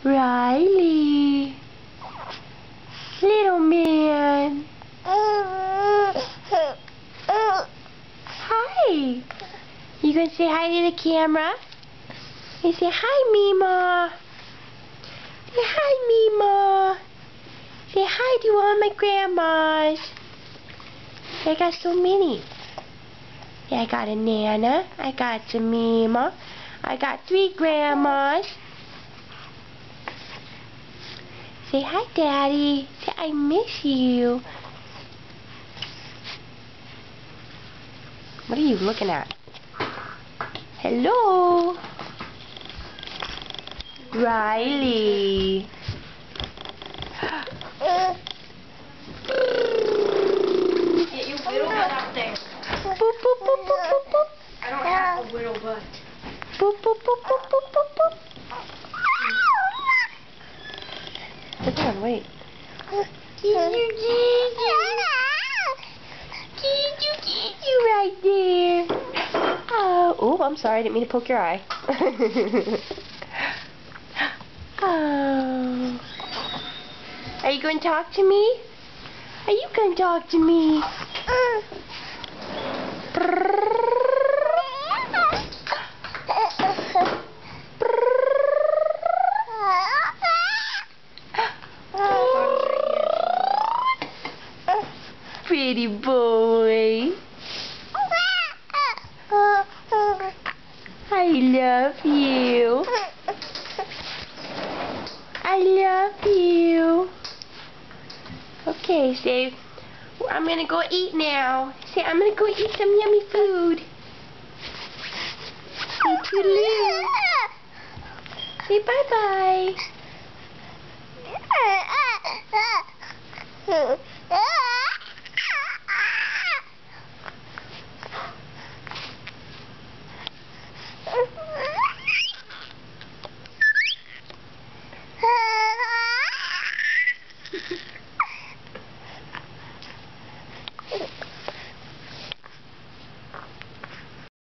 Riley. Little man. Hi. You gonna say hi to the camera? You say hi, Mima. Say hi, Mima. Say hi to all my grandmas. I got so many. Yeah, I got a Nana. I got a Mima. I got 3 grandmas. Say hi, Daddy. Say I miss you. What are you looking at? Hello? Riley. Get your little butt out there. Boop, boop, boop, boop, boop, boop. I don't have a little butt. Boop, boop, boop, boop, boop, boop, boop. Sit down, wait. You right there. Oh, I'm sorry, I didn't mean to poke your eye. Oh. Are you going to talk to me? Are you going to talk to me? Pretty boy. I love you. I love you. Okay, say, I'm gonna go eat now. Say, I'm gonna go eat some yummy food. Say toodaloo. Say bye-bye.